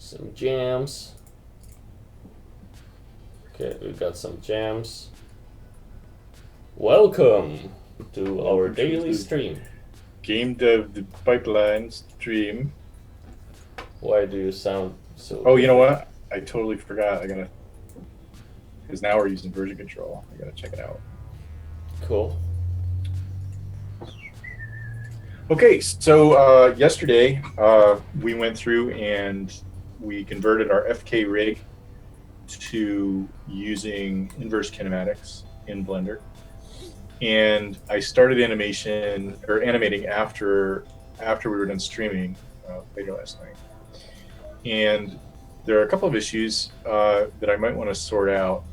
Some jams. Okay, we got some jams. Welcome to our daily stream. GameDev the pipeline stream. Why do you sound so... Oh, you know what? I totally forgot. Because now we're using version control. I gotta check it out. Cool. Okay, so yesterday we went through and we converted our FK rig to using inverse kinematics in Blender. And I started animating after we were done streaming later last night. And there are a couple of issues that I might want to sort out.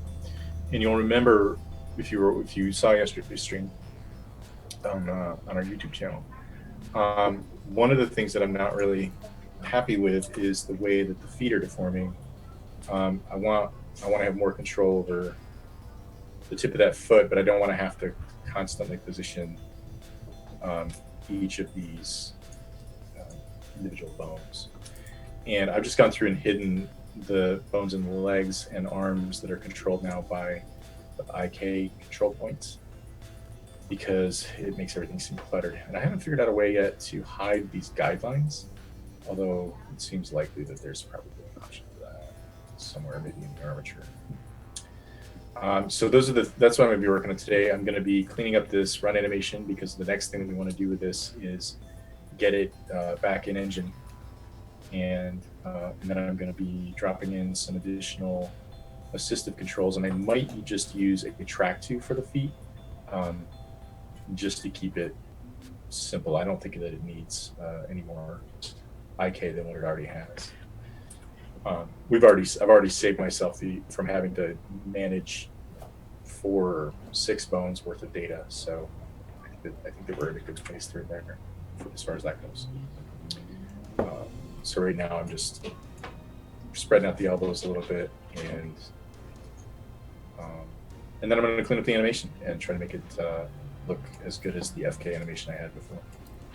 And you'll remember if you saw yesterday's stream on our YouTube channel. One of the things that I'm not really happy with is the way that the feet are deforming. I want to have more control over the tip of that foot, but I don't want to have to constantly position each of these individual bones. And I've just gone through and hidden the bones in the legs and arms that are controlled now by the IK control points, because it makes everything seem cluttered. And I haven't figured out a way yet to hide these guidelines, although it seems likely that there's probably an option for that somewhere, maybe in the armature. So that's what I'm going to be working on today. I'm going to be cleaning up this run animation, because the next thing that we want to do with this is get it back in engine. And then I'm going to be dropping in some additional assistive controls, and I might just use a track 2 for the feet, just to keep it simple. I don't think that it needs any more IK than what it already has. I've already saved myself from having to manage 4 or 6 bones worth of data, so I think that we're in a good place through there as far as that goes. So right now I'm just spreading out the elbows a little bit, and then I'm going to clean up the animation and try to make it look as good as the FK animation I had before.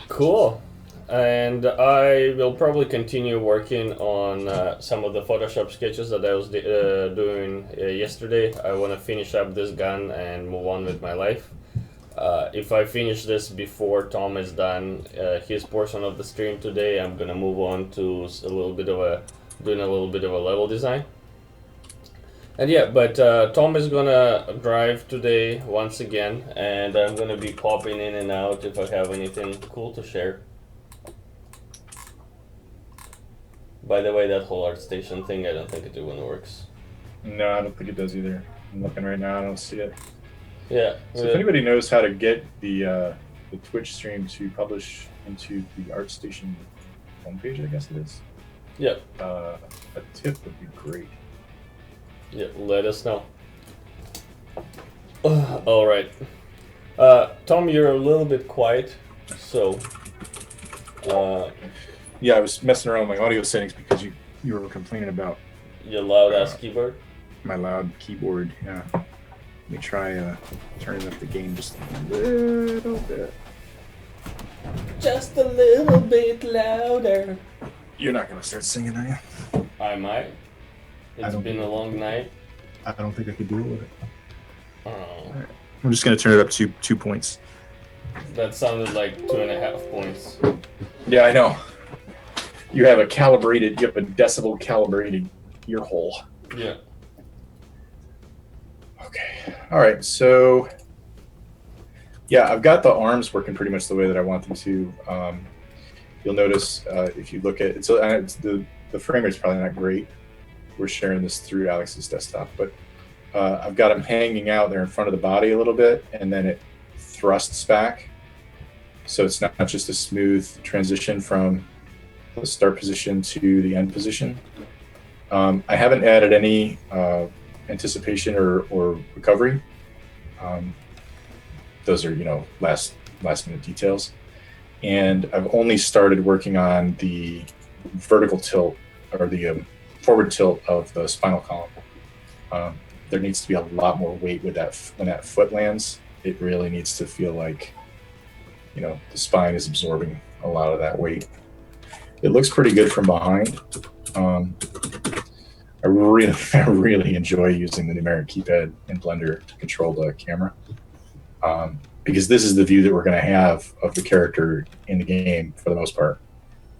Cool. And I will probably continue working on some of the Photoshop sketches that I was doing yesterday. I want to finish up this gun and move on with my life. If I finish this before Tom is done his portion of the stream today, I'm gonna move on to doing a little bit of a level design. And yeah, but Tom is gonna drive today once again, and I'm gonna be popping in and out if I have anything cool to share. By the way, that whole art station thing, I don't think it even works. No, I don't think it does either. I'm looking right now, I don't see it. Yeah. So if anybody knows how to get the Twitch stream to publish into the ArtStation homepage, I guess it is. Yep. A tip would be great. Yeah, let us know. All right. Tom, you're a little bit quiet, so... yeah, I was messing around with my audio settings because you were complaining about... Your loud-ass keyboard? My loud keyboard, yeah. Let me try turning up the gain just a little bit. Just a little bit louder. You're not going to start singing, are you? I might. It's been a long night. I don't think I could deal with it. Oh. Right. I'm just going to turn it up to 2 points. That sounded like 2.5 points. Yeah, I know. You have a decibel calibrated ear hole. Yeah. Okay. All right. So, yeah, I've got the arms working pretty much the way that I want them to. You'll notice if you look at it, the frame rate's probably not great. We're sharing this through Alex's desktop, but I've got them hanging out there in front of the body a little bit, and then it thrusts back. So it's not just a smooth transition from the start position to the end position. I haven't added any anticipation or recovery. Those are last minute details, and I've only started working on the vertical tilt or the forward tilt of the spinal column. There needs to be a lot more weight with that when that foot lands. It really needs to feel like the spine is absorbing a lot of that weight. It looks pretty good from behind. I really enjoy using the numeric keypad in Blender to control the camera, because this is the view that we're going to have of the character in the game for the most part.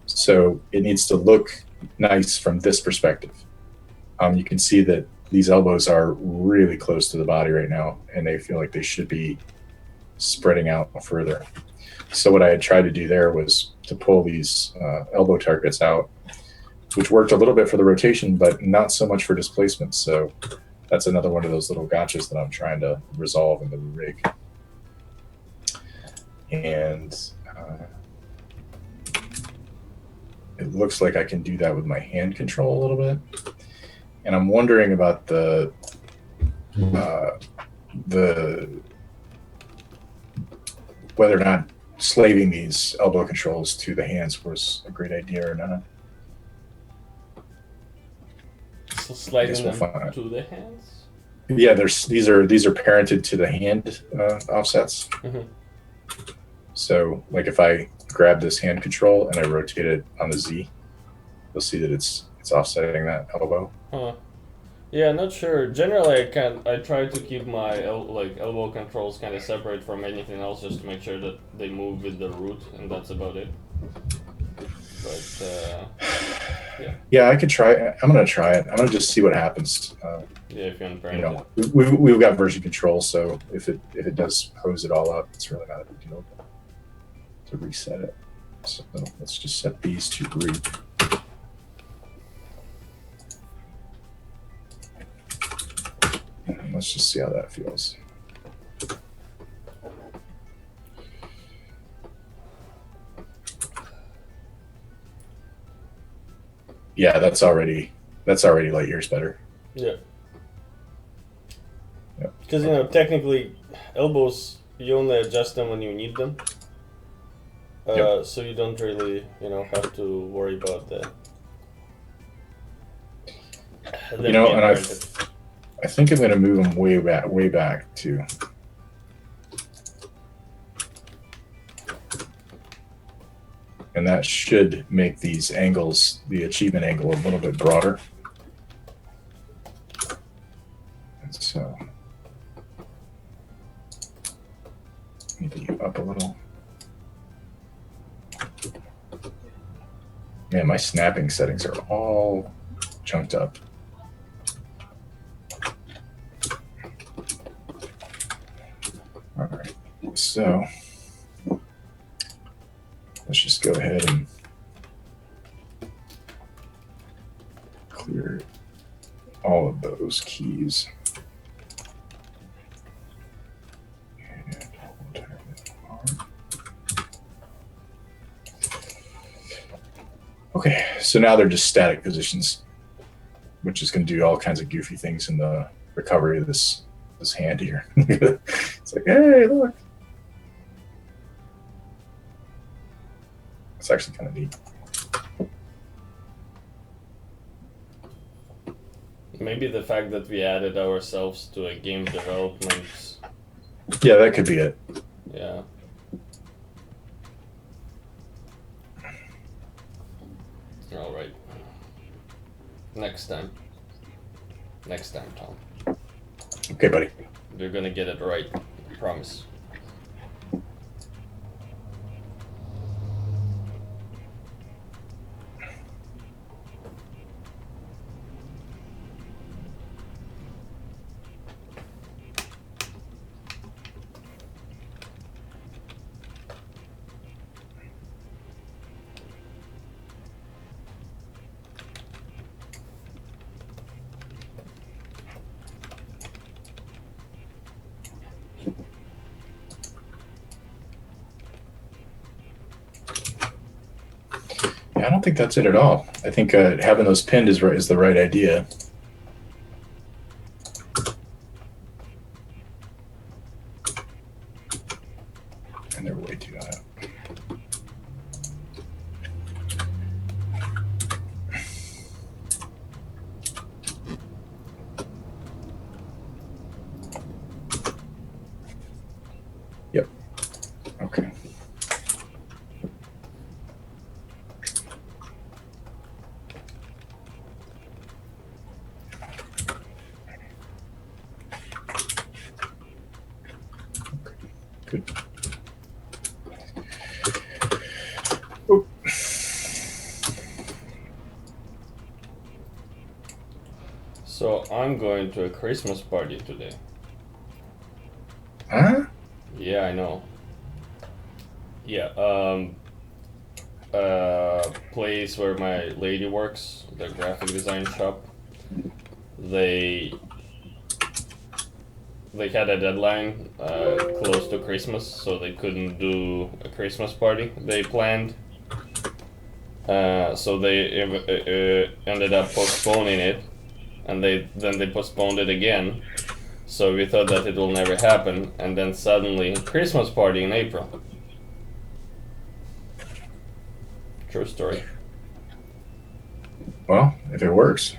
So it needs to look nice from this perspective. You can see that these elbows are really close to the body right now, and they feel like they should be spreading out further. So what I had tried to do there was to pull these elbow targets out, which worked a little bit for the rotation, but not so much for displacement. So that's another one of those little gotchas that I'm trying to resolve in the rig. And it looks like I can do that with my hand control a little bit. And I'm wondering about the whether or not slaving these elbow controls to the hands was a great idea or not. So sliding them to the hands? Yeah, these are parented to the hand offsets. Mm-hmm. So like if I grab this hand control and I rotate it on the Z, you'll see that it's offsetting that elbow. Huh. Yeah, not sure. Generally, I try to keep my elbow controls kind of separate from anything else, just to make sure that they move with the root, and that's about it. But yeah. Yeah, I could try. I'm gonna try it. I'm gonna just see what happens. Yeah, if you're unparent. You know, we've got version control, so if it does hose it all up, it's really not a big deal to reset it. So let's just set these to root. And let's just see how that feels. Yeah, that's already light years better. Yeah. Because technically, elbows you only adjust them when you need them. So you don't really have to worry about that. And I think I'm going to move them way back too. And that should make these angles, the achievement angle, a little bit broader. And so, maybe up a little. Man, my snapping settings are all chunked up. All right, so let's just go ahead and clear all of those keys. Okay, so now they're just static positions, which is going to do all kinds of goofy things in the recovery of this hand here. It's like, hey, look. It's actually kind of neat. Maybe the fact that we added ourselves to a game development. Yeah, that could be it. Yeah. All right. Next time, Tom. Okay, buddy. You're gonna get it right. I promise. I don't think that's it at all. I think having those pinned is the right idea. And they're way too high. Yep. Okay. So I'm going to a Christmas party today. Huh? Yeah, I know. Yeah, place where my lady works, the graphic design shop. They they had a deadline close to Christmas, so they couldn't do a Christmas party they planned. So they ended up postponing it, and they postponed it again. So we thought that it will never happen, and then suddenly Christmas party in April. True story. Well, if it works.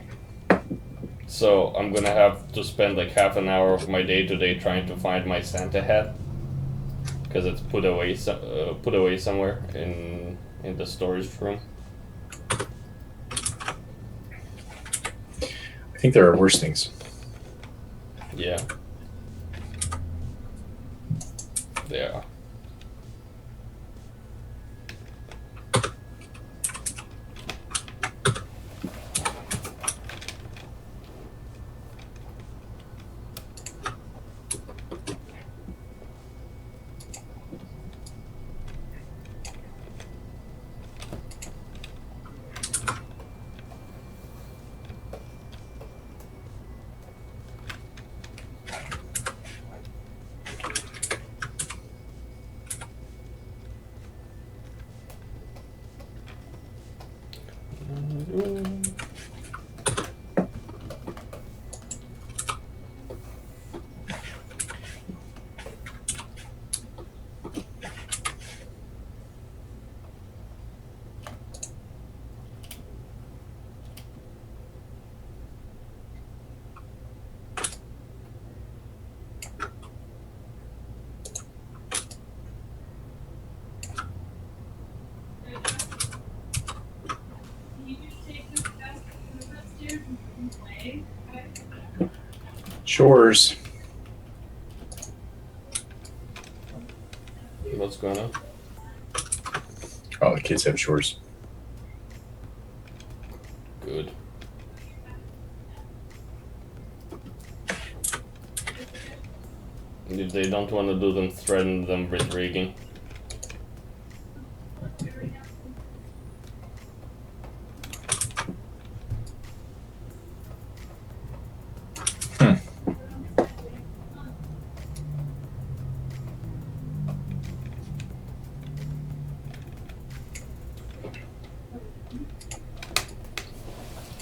So I'm gonna have to spend like half an hour of my day today trying to find my Santa hat because it's put away somewhere in the storage room. I think there are worse things. Yeah. Yeah. Chores. What's going on? Oh, the kids have chores. Good. If they don't want to do them, threaten them with rigging.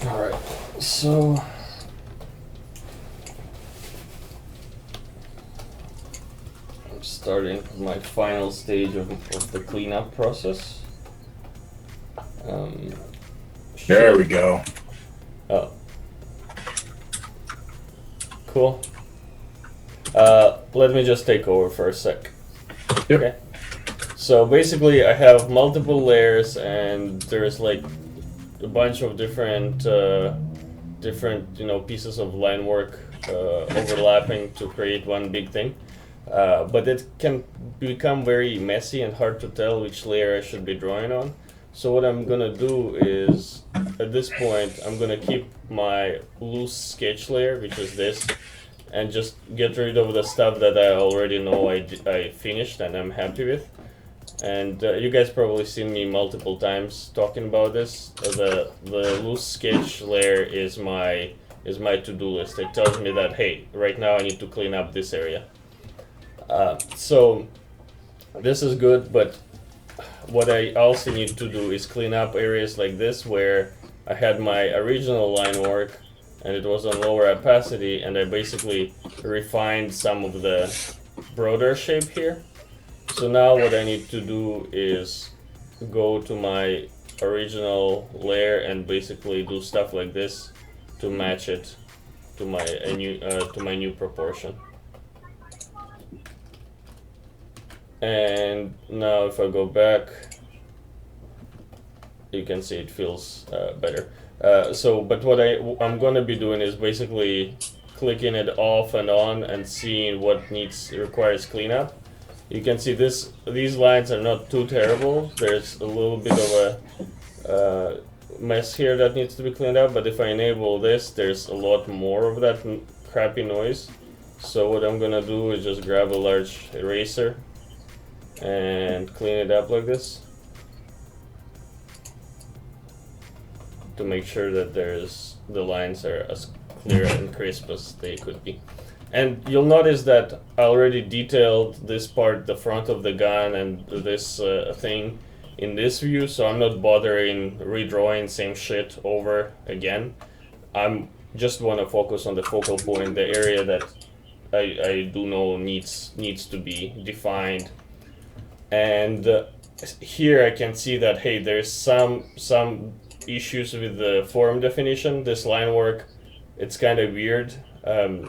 Alright, so I'm starting my final stage of the cleanup process. There we go. Oh. Cool. Let me just take over for a sec. Yep. Okay. So basically I have multiple layers and there's like a bunch of different pieces of line work overlapping to create one big thing. But it can become very messy and hard to tell which layer I should be drawing on. So what I'm gonna do is, at this point, I'm gonna keep my loose sketch layer, which is this, and just get rid of the stuff that I already know I finished and I'm happy with. And you guys probably seen me multiple times talking about this. The loose sketch layer is my to-do list. It tells me that, hey, right now I need to clean up this area. So this is good, but what I also need to do is clean up areas like this where I had my original line work and it was on lower opacity, and I basically refined some of the broader shape here. So now what I need to do is go to my original layer and basically do stuff like this to match it to my new proportion. And now if I go back, you can see it feels better. But what I'm gonna be doing is basically clicking it off and on and seeing what requires cleanup. You can see these lines are not too terrible. There's a little bit of mess here that needs to be cleaned up, but if I enable this, there's a lot more of that crappy noise. So what I'm gonna do is just grab a large eraser and clean it up like this to make sure that the lines are as clear and crisp as they could be. And you'll notice that I already detailed this part, the front of the gun and this thing in this view, so I'm not bothering redrawing same shit over again. I'm just want to focus on the focal point, the area that I do know needs to be defined. And here I can see that, hey, there's some issues with the form definition. This line work, it's kind of weird.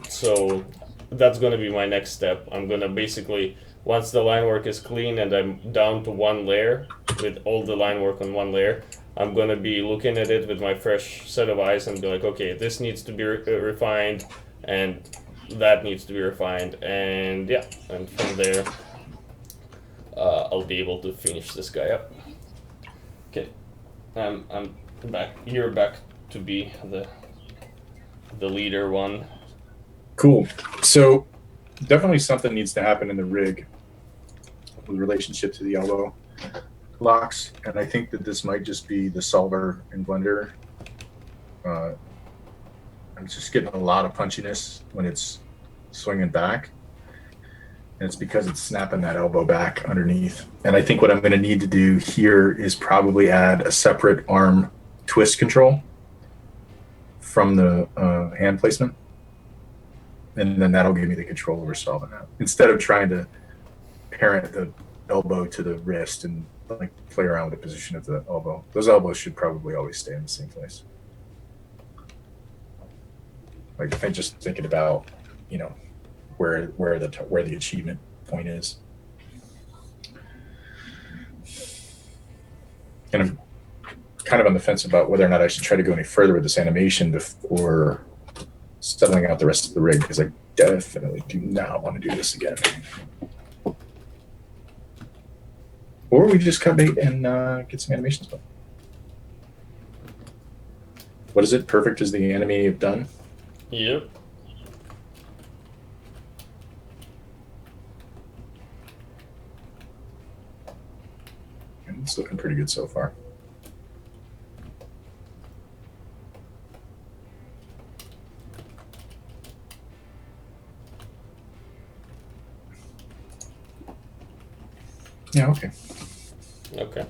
So that's going to be my next step. I'm going to basically, once the line work is clean and I'm down to one layer with all the line work on one layer, I'm going to be looking at it with my fresh set of eyes and be like, okay, this needs to be refined and that needs to be refined, and yeah, and from there I'll be able to finish this guy up. Okay, I'm back. You're back to be the leader one. Cool. So definitely something needs to happen in the rig with relationship to the elbow locks, and I think that this might just be the solver and blender. I'm just getting a lot of punchiness when it's swinging back, and it's because it's snapping that elbow back underneath. And I think what I'm going to need to do here is probably add a separate arm twist control from the hand placement, and then that'll give me the control over solving that, instead of trying to parent the elbow to the wrist and like play around with the position of the elbow. Those elbows should probably always stay in the same place. Like if I'm just thinking about, you know, where the achievement point is. And I'm kind of on the fence about whether or not I should try to go any further with this animation before settling out the rest of the rig, because I definitely do not want to do this again. Or we just cut bait and get some animations done. What is it? Perfect is the enemy of done? Yep. And it's looking pretty good so far. Yeah, okay. Okay.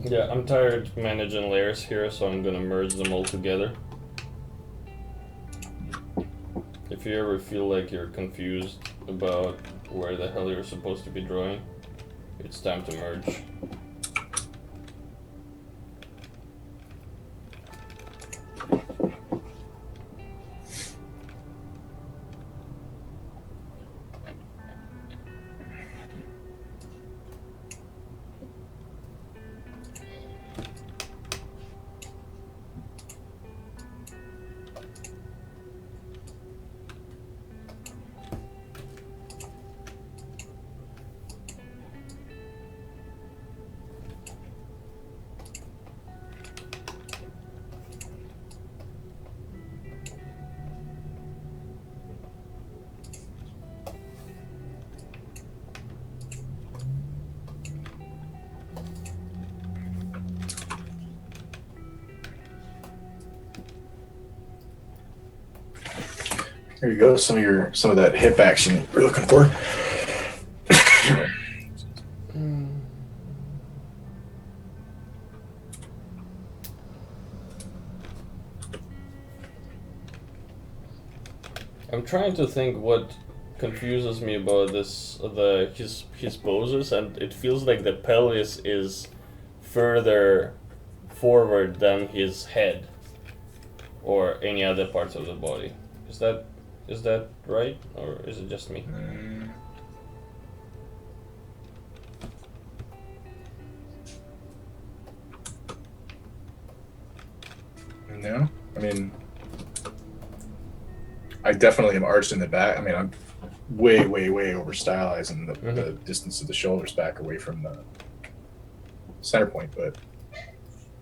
Yeah, I'm tired managing layers here, so I'm gonna merge them all together. If you ever feel like you're confused about where the hell you're supposed to be drawing, it's time to merge. There you go. Some of that hip action we're looking for. I'm trying to think what confuses me about his poses, and it feels like the pelvis is further forward than his head or any other parts of the body. Is that right, or is it just me? No, I mean, I definitely am arched in the back. I mean, I'm way over stylizing the distance of the shoulders back away from the center point, but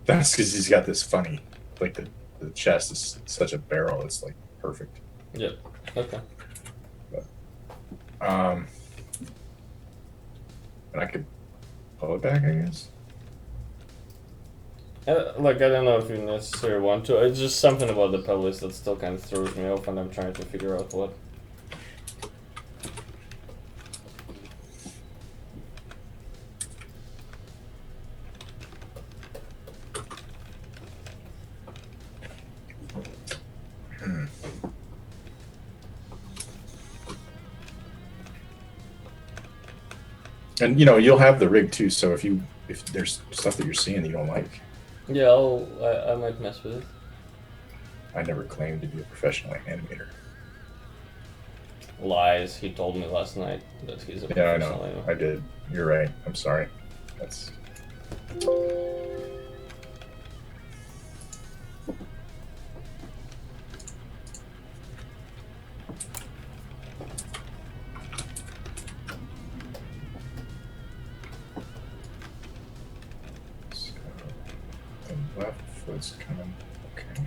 that's because he's got this funny, like the chest is such a barrel. It's like perfect. Yeah. Okay. But, and I could pull it back, I guess. Like, I don't know if you necessarily want to. It's just something about the pelvis that still kind of throws me off, and I'm trying to figure out what. And you'll have the rig too. So if there's stuff that you're seeing that you don't like, Yeah, I might mess with it. I never claimed to be a professional animator. Lies. He told me last night that he's a Yeah, I professional. know. I did. You're right. I'm sorry. That's. So, the left foot's coming. Okay.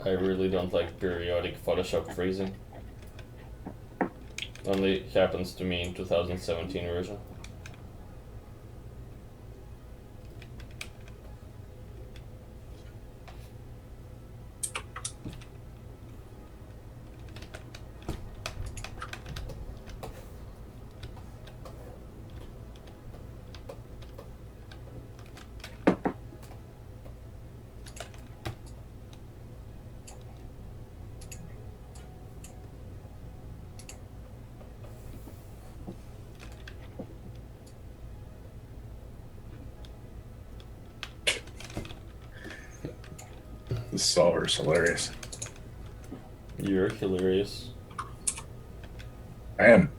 I really don't like periodic Photoshop freezing. Only happens to me in 2017 version. This solver is hilarious. You're hilarious. I am.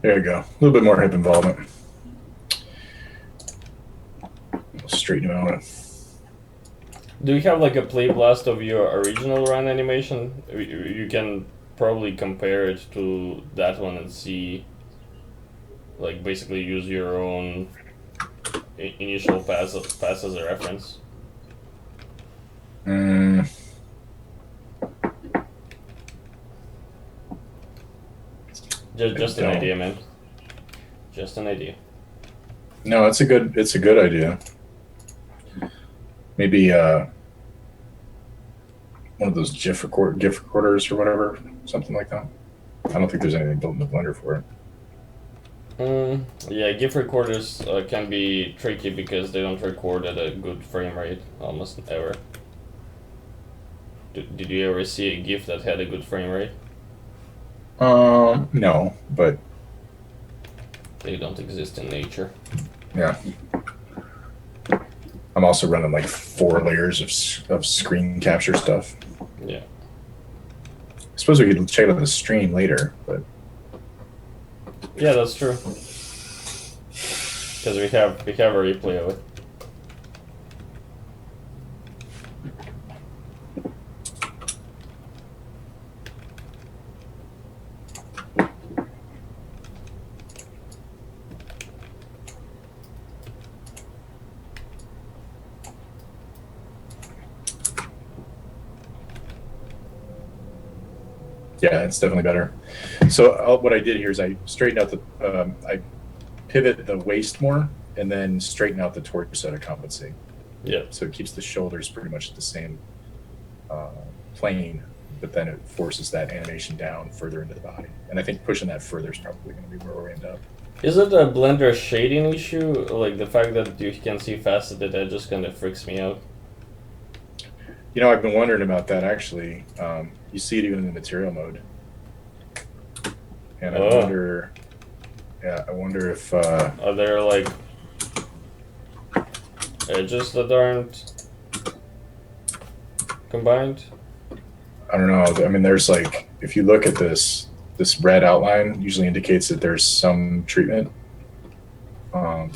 There you go. A little bit more hip involvement. Straighten him out. Do you have like a play blast of your original run animation? You can probably compare it to that one and see, like basically use your own initial pass as a reference. Just an idea, man. Just an idea. No, it's a good idea. Maybe one of those GIF recorders or whatever, something like that. I don't think there's anything built in the Blender for it. Yeah, GIF recorders can be tricky because they don't record at a good frame rate almost ever. Did you ever see a GIF that had a good frame rate? No, but they don't exist in nature. Yeah. I'm also running like 4 layers of screen capture stuff. Yeah. I suppose we could check out the stream later, but yeah, that's true. Because we have a replay of it. yeah, it's definitely better. So what I did here is I straightened out the, I pivot the waist more and then straighten out the torso to compensate. Yeah. So it keeps the shoulders pretty much the same plane, but then it forces that animation down further into the body. And I think pushing that further is probably going to be where we end up. Is it a Blender shading issue? Like the fact that you can see faceted edges kind of freaks me out. You know, I've been wondering about that actually. You see it even in the material mode. And I wonder, I wonder if... are there like edges that aren't combined? I don't know. I mean, there's like, if you look at this red outline usually indicates that there's some treatment. And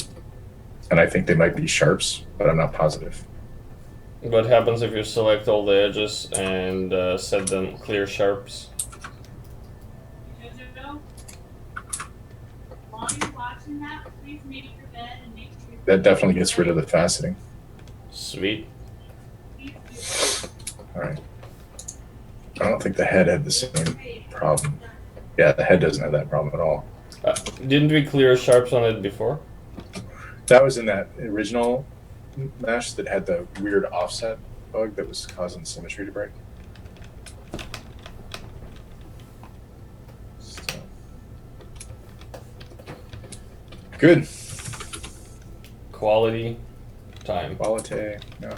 I think they might be sharps, but I'm not positive. What happens if you select all the edges and set them clear sharps? That definitely gets rid of the faceting. Sweet. All right. I don't think the head had the same problem. Yeah, the head doesn't have that problem at all. Didn't we clear sharps on it before? That was in that original mesh that had the weird offset bug that was causing symmetry to break. So. Good. Quality time. Quality, yeah.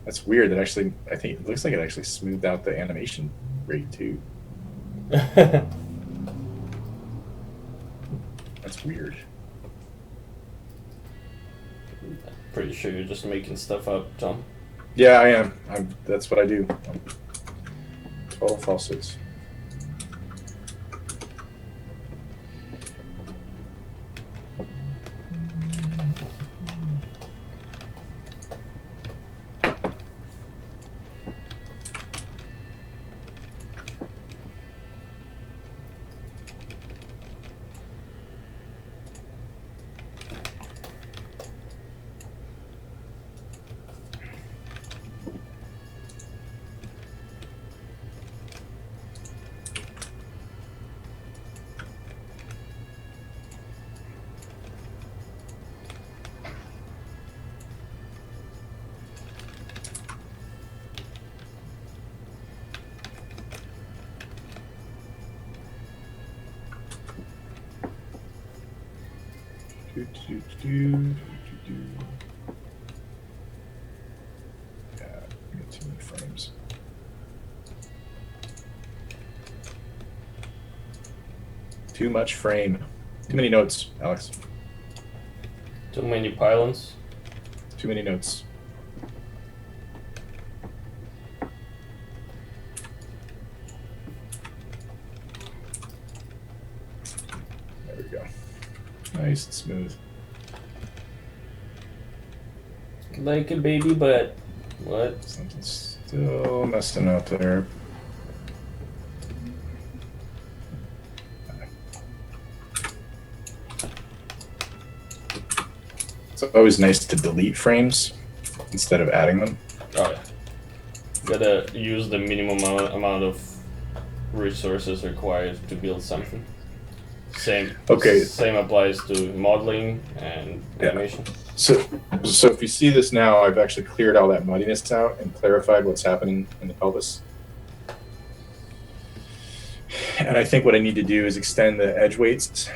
That's weird. That actually, I think it looks like it actually smoothed out the animation rate too. That's weird. Pretty sure you're just making stuff up, Tom. Yeah, I am. That's what I do. Total falsehoods. Yeah, I got too many frames. Too much frame. Too many notes, Alex. Too many pylons. Too many notes. There we go. Nice and smooth. Like a baby butt. What? Something's still messing up there. It's always nice to delete frames instead of adding them. Oh yeah. Gotta use the minimum amount of resources required to build something. Same applies to modeling and animation. So if you see this now, I've actually cleared all that muddiness out and clarified what's happening in the pelvis. And I think what I need to do is extend the edge weights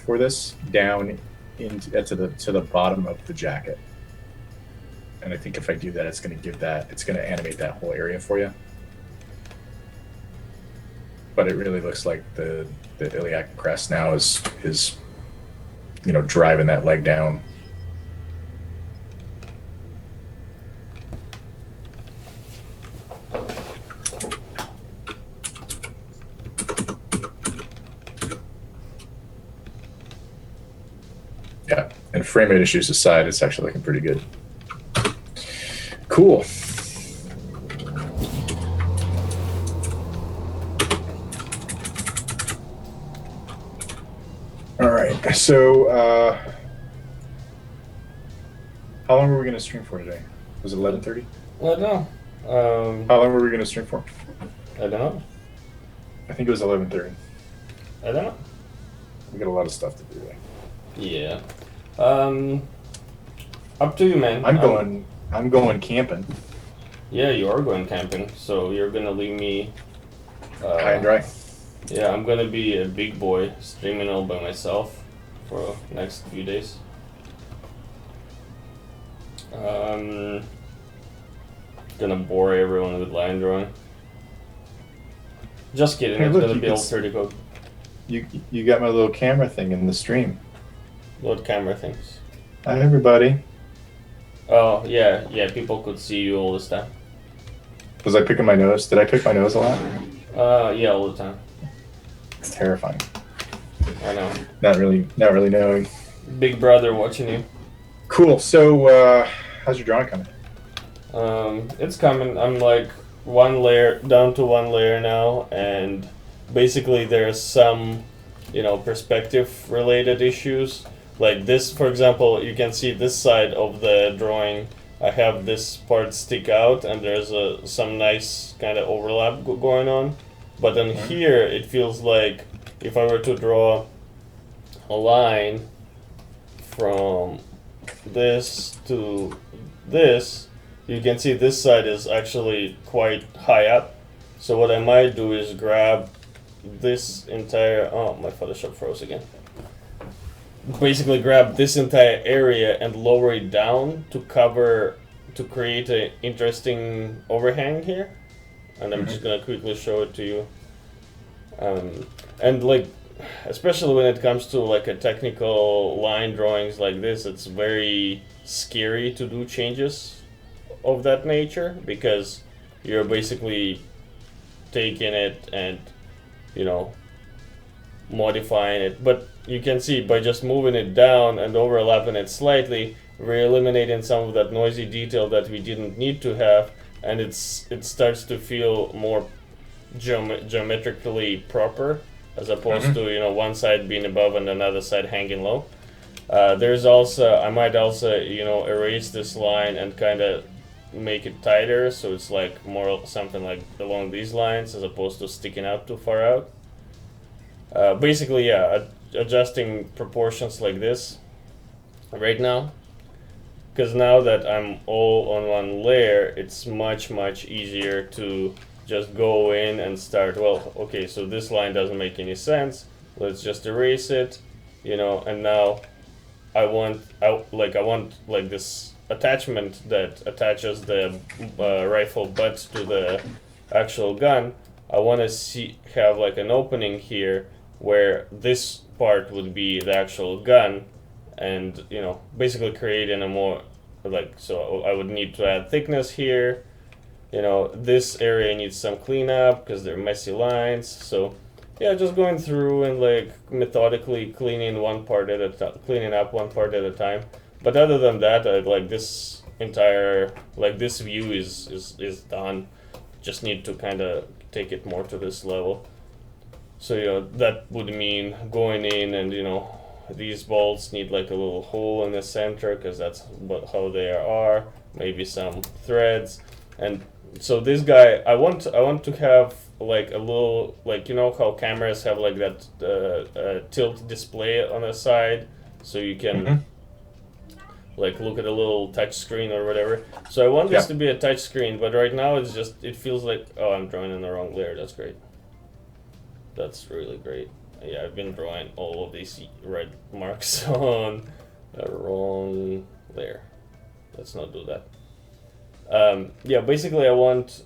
for this down into to the bottom of the jacket. And I think if I do that, it's going to animate that whole area for you. But it really looks like the iliac crest now is driving that leg down. Yeah, and frame rate issues aside, it's actually looking pretty good. Cool. All right, so how long were we going to stream for today? Was it 11:30? I don't know. How long were we going to stream for? I don't know. I think it was 11:30. I don't know. We got a lot of stuff to do today. Yeah. Up to you, man. I'm going camping. Yeah, you are going camping, so you're gonna leave me high and dry. Yeah, I'm gonna be a big boy streaming all by myself for the next few days. Gonna bore everyone with line drawing. Just kidding, Hey, it's look, gonna you be can all pretty cool. You got my little camera thing in the stream. What camera things? Hi, everybody. Oh, yeah, people could see you all this time. Was I picking my nose? Did I pick my nose a lot? Yeah, all the time. It's terrifying. I know. Not really knowing. Big brother watching you. Cool. So, how's your drawing coming? It's coming. I'm like down to one layer now, and basically there's some, perspective related issues. Like this, for example, you can see this side of the drawing, I have this part stick out and there's some nice kind of overlap going on. But then here, it feels like if I were to draw a line from this to this, you can see this side is actually quite high up. So what I might do is grab this entire, oh, my Photoshop froze again. Basically grab this entire area and lower it down to create an interesting overhang here. And I'm just gonna quickly show it to you. And like, especially when it comes to like a technical line drawings like this, it's very scary to do changes of that nature because you're basically taking it and, modifying it. But you can see by just moving it down and overlapping it slightly, we're eliminating some of that noisy detail that we didn't need to have, and it starts to feel more geometrically proper as opposed to one side being above and another side hanging low. There's also, I might also erase this line and kind of make it tighter so it's like more something like along these lines as opposed to sticking out too far out. Basically, yeah, adjusting proportions like this right now, because now that I'm all on one layer, it's much easier to just go in and start, well, okay, so this line doesn't make any sense, let's just erase it, and now I want like this attachment that attaches the rifle butt to the actual gun. I want to have like an opening here where this part would be the actual gun, and basically creating a more so I would need to add thickness here. This area needs some cleanup because they're messy lines. So yeah, just going through and like methodically cleaning up one part at a time. But other than that, like this entire this view is done. Just need to kind of take it more to this level. So that would mean going in and these bolts need like a little hole in the center because that's how they are. Maybe some threads, and so this guy I want to have like a little how cameras have like that tilt display on the side, so you can like look at a little touch screen or whatever. So I want this to be a touch screen, but right now it feels like, oh, I'm drawing in the wrong layer. That's great. That's really great. Yeah, I've been drawing all of these red marks on the wrong layer. Let's not do that. Yeah, basically I want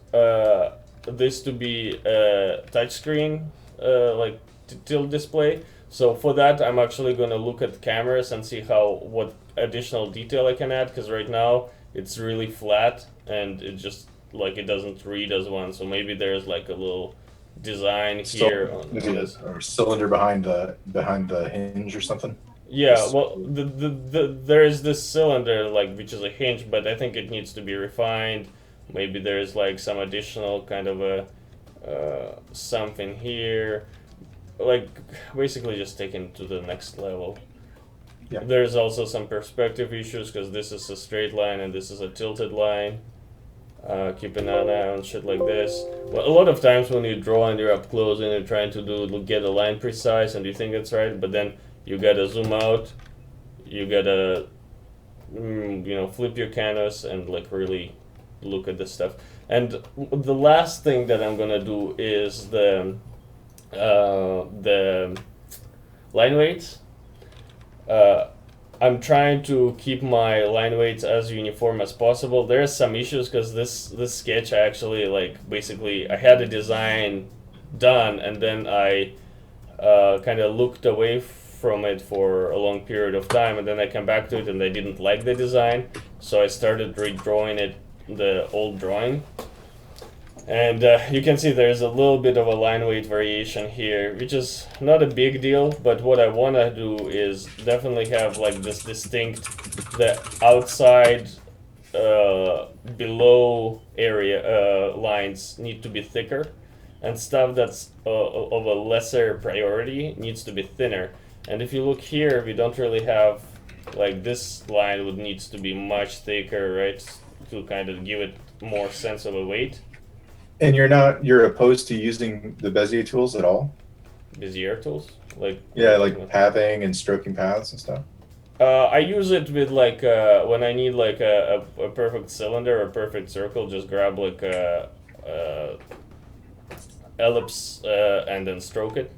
this to be a touchscreen, like tilt display. So for that, I'm actually going to look at cameras and see what additional detail I can add, because right now it's really flat and it just it doesn't read as one. So maybe there's like a little design here on this. Or cylinder behind the hinge or something. Yeah, well, there is this cylinder which is a hinge, but I think it needs to be refined. Maybe there's like some additional kind of a something here, basically just taken to the next level. Yeah. There's also some perspective issues because this is a straight line and this is a tilted line. Keeping an eye on shit like this. Well, a lot of times when you draw and you're up close and you're trying to get a line precise and you think it's right, but then you gotta zoom out, you gotta flip your canvas and really look at this stuff. And the last thing that I'm gonna do is the line weights. I'm trying to keep my line weights as uniform as possible. There's some issues because this sketch I actually basically I had a design done and then I kind of looked away from it for a long period of time, and then I came back to it and I didn't like the design, so I started redrawing the old drawing. And you can see there's a little bit of a line weight variation here, which is not a big deal, but what I want to do is definitely have this distinct, the outside below area lines need to be thicker, and stuff that's of a lesser priority needs to be thinner. And if you look here, we don't really have, this line needs to be much thicker, right, to kind of give it more sense of a weight. And you're opposed to using the Bezier tools at all? Bezier tools? Pathing and stroking paths and stuff? I use it with when I need a perfect cylinder or perfect circle, just grab a ellipse and then stroke it.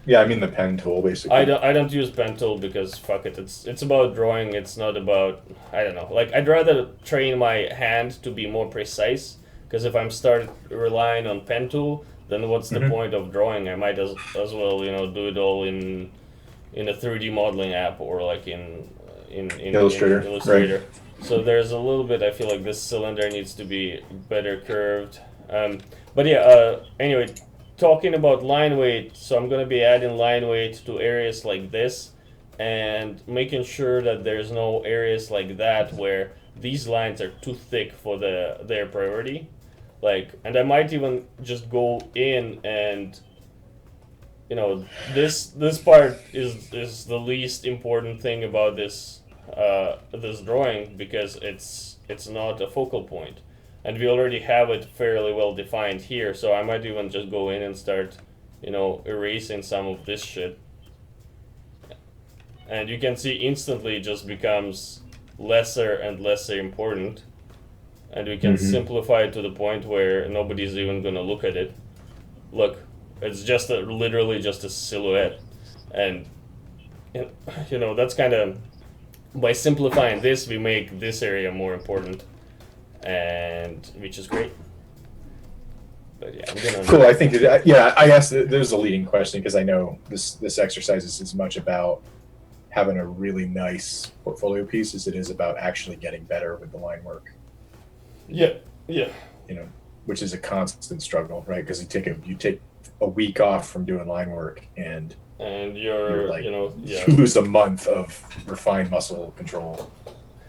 Yeah, I mean the pen tool basically. I don't use pen tool because fuck it. It's about drawing. It's not about, I don't know. I'd rather train my hand to be more precise. Because if I'm start relying on pen tool, then what's the point of drawing? I might as well do it all in a 3D modeling app or in Illustrator. Illustrator. Right. So there's a little bit. I feel like this cylinder needs to be better curved. But yeah. Anyway, talking about line weight. So I'm gonna be adding line weight to areas like this, and making sure that there's no areas like that where these lines are too thick for their priority. And I might even just go in and, this part is the least important thing about this drawing because it's not a focal point, and we already have it fairly well defined here. So I might even just go in and start, erasing some of this shit, and you can see instantly it just becomes lesser and lesser important. And we can simplify it to the point where nobody's even gonna look at it. Look, it's just literally just a silhouette, and that's kind of by simplifying this, we make this area more important, and which is great. But yeah, I'm gonna. Cool. I think that, yeah, I asked. There's a leading question because I know this exercise is as much about having a really nice portfolio piece as it is about actually getting better with the line work. Yeah. Yeah. You know, which is a constant struggle, right? Because you take a week off from doing line work, and you're like, you lose a month of refined muscle control.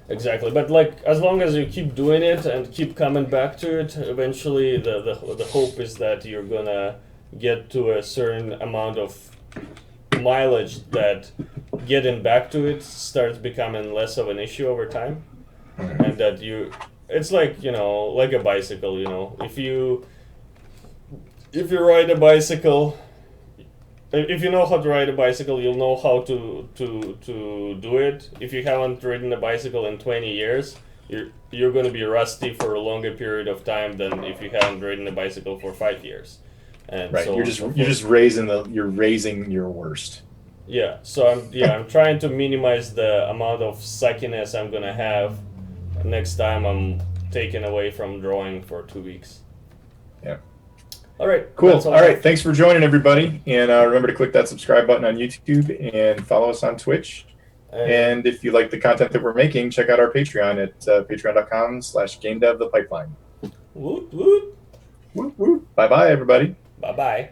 Exactly, but like as long as you keep doing it and keep coming back to it, eventually the hope is that you're gonna get to a certain amount of mileage that getting back to it starts becoming less of an issue over time, and that it's like like a bicycle. If you ride a bicycle. If you know how to ride a bicycle, you'll know how to do it. If you haven't ridden a bicycle in 20 years, you're going to be rusty for a longer period of time than if you haven't ridden a bicycle for 5 years. And right, so you're just raising your worst. Yeah, so I'm trying to minimize the amount of suckiness I'm going to have next time I'm taken away from drawing for 2 weeks. Yeah. All right. Cool. All right. Thanks for joining, everybody. And remember to click that subscribe button on YouTube and follow us on Twitch. And if you like the content that we're making, check out our Patreon at patreon.com/GameDev the Pipeline. Woot woot. Woot woot. Bye bye, everybody. Bye bye.